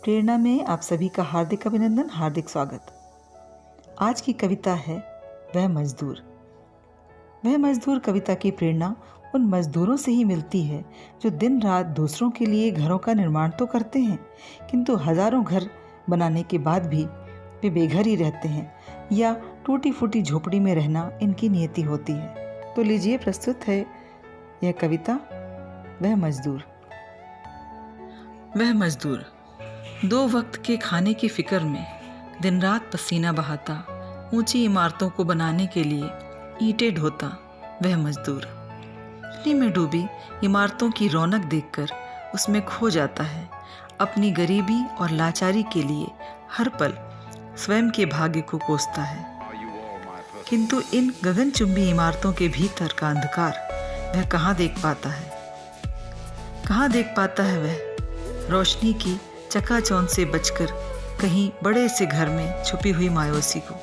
प्रेरणा में आप सभी का हार्दिक अभिनंदन, हार्दिक स्वागत। आज की कविता है वह मजदूर। वह मजदूर कविता की प्रेरणा उन मजदूरों से ही मिलती है जो दिन रात दूसरों के लिए घरों का निर्माण तो करते हैं, किंतु हजारों घर बनाने के बाद भी वे बेघर ही रहते हैं या टूटी फूटी झोपड़ी में रहना इनकी नियति होती है। तो लीजिए, प्रस्तुत है यह कविता वह मजदूर। वह मजदूर दो वक्त के खाने की फिक्र में दिन रात पसीना बहाता, ऊंची इमारतों को बनाने के लिए ईंटें ढोता वह मजदूर पानी में डूबी इमारतों की रौनक देखकर उसमें खो जाता है। अपनी गरीबी और लाचारी के लिए हर पल स्वयं के भाग्य को कोसता है, किंतु इन गगनचुंबी इमारतों के भीतर का अंधकार वह कहाँ देख पाता है। कहाँ देख पाता है वह रोशनी की चकाचौंध से बचकर कहीं बड़े से घर में छुपी हुई मायूसी को।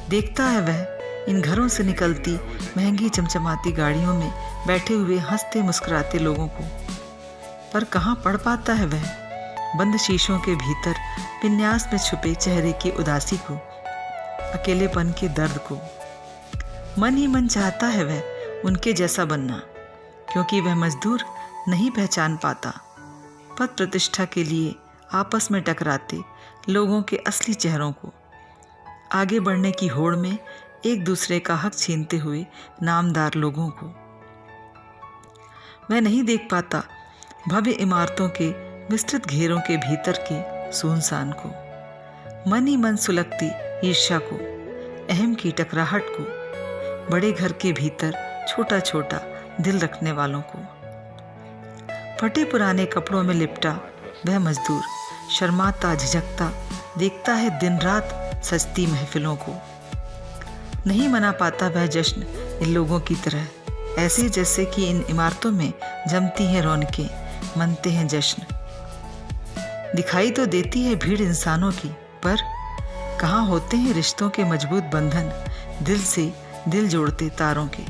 देखता है वह इन घरों से निकलती महंगी चमचमाती गाड़ियों में बैठे हुए हंसते मुस्कुराते लोगों को, पर कहाँ पढ़ पाता है वह बंद शीशों के भीतर विन्यास में छुपे चेहरे की उदासी को, अकेलेपन के दर्द को। मन ही मन चाहता है वह उनके जैसा बनना, क्योंकि वह मजदूर नहीं पहचान पाता पद प्रतिष्ठा के लिए आपस में टकराते लोगों के असली चेहरों को, आगे बढ़ने की होड़ में एक दूसरे का हक छीनते हुए नामदार लोगों को। वह नहीं देख पाता भव्य इमारतों के विस्तृत घेरों के भीतर के सुनसान को, मन ही मन सुलगती ईर्ष्या को, अहम की टकराहट को, बड़े घर के भीतर छोटा छोटा दिल रखने वालों को। फटे पुराने कपड़ों में लिपटा वह मजदूर शर्माता झिझकता देखता है दिन रात सजती महफिलों को। नहीं मना पाता वह जश्न इन लोगों की तरह, ऐसे जैसे कि इन इमारतों में जमती हैं रौनकें, मनते हैं जश्न। दिखाई तो देती है भीड़ इंसानों की, पर कहाँ होते हैं रिश्तों के मजबूत बंधन, दिल से दिल जोड़ते तारों के।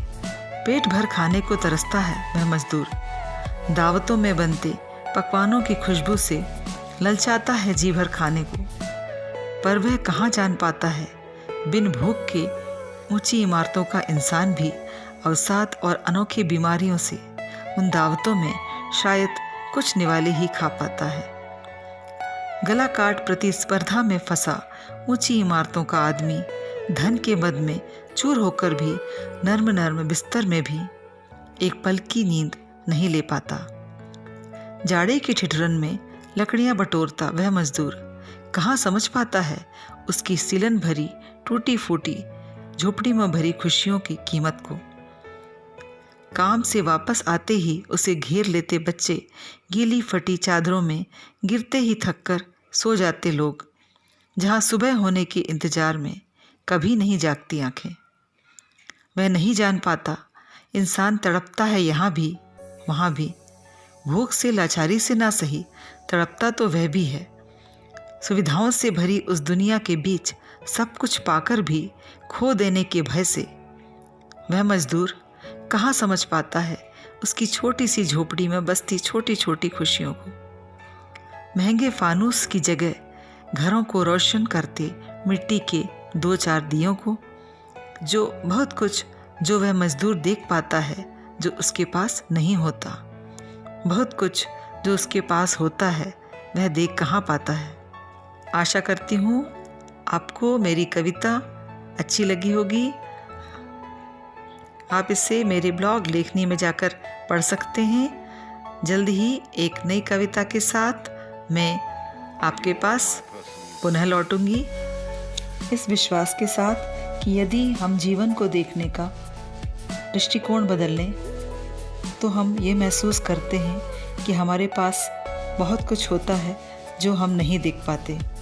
पेट भर खाने को तरसता है वह मजदूर, दावतों में बनते पकवानों की खुशबू से ललचाता है जी भर खाने को, पर वह कहाँ जान पाता है बिन भूख के ऊंची इमारतों का इंसान भी अवसाद और अनोखी बीमारियों से उन दावतों में शायद कुछ निवाले ही खा पाता है। गला काट प्रतिस्पर्धा में फंसा ऊंची इमारतों का आदमी धन के मद में चूर होकर भी नर्म नर्म बिस्तर में भी एक पल की नींद नहीं ले पाता। जाड़े की ठिठुरन में लकड़ियां बटोरता वह मजदूर कहाँ समझ पाता है उसकी सिलन भरी टूटी फूटी झोपड़ी में भरी खुशियों की कीमत को। काम से वापस आते ही उसे घेर लेते बच्चे गीली फटी चादरों में गिरते ही थककर सो जाते लोग, जहाँ सुबह होने के इंतजार में कभी नहीं जागती आंखें। वह नहीं जान पाता इंसान तड़पता है यहाँ भी वहाँ भी, भूख से लाचारी से ना सही तड़पता तो वह भी है। सुविधाओं से भरी उस दुनिया के बीच सब कुछ पाकर भी खो देने के भय से वह मजदूर कहाँ समझ पाता है उसकी छोटी सी झोपड़ी में बसती छोटी छोटी खुशियों को। महंगे फानूस की जगह घरों को रोशन करते मिट्टी के दो चार दियों को, जो बहुत कुछ जो वह मजदूर देख पाता है जो उसके पास नहीं होता, बहुत कुछ जो उसके पास होता है वह देख कहाँ पाता है। आशा करती हूँ आपको मेरी कविता अच्छी लगी होगी। आप इसे मेरे ब्लॉग लेखनी में जाकर पढ़ सकते हैं। जल्द ही एक नई कविता के साथ मैं आपके पास पुनः लौटूंगी, इस विश्वास के साथ कि यदि हम जीवन को देखने का दृष्टिकोण बदल लें तो हम ये महसूस करते हैं कि हमारे पास बहुत कुछ होता है जो हम नहीं देख पाते।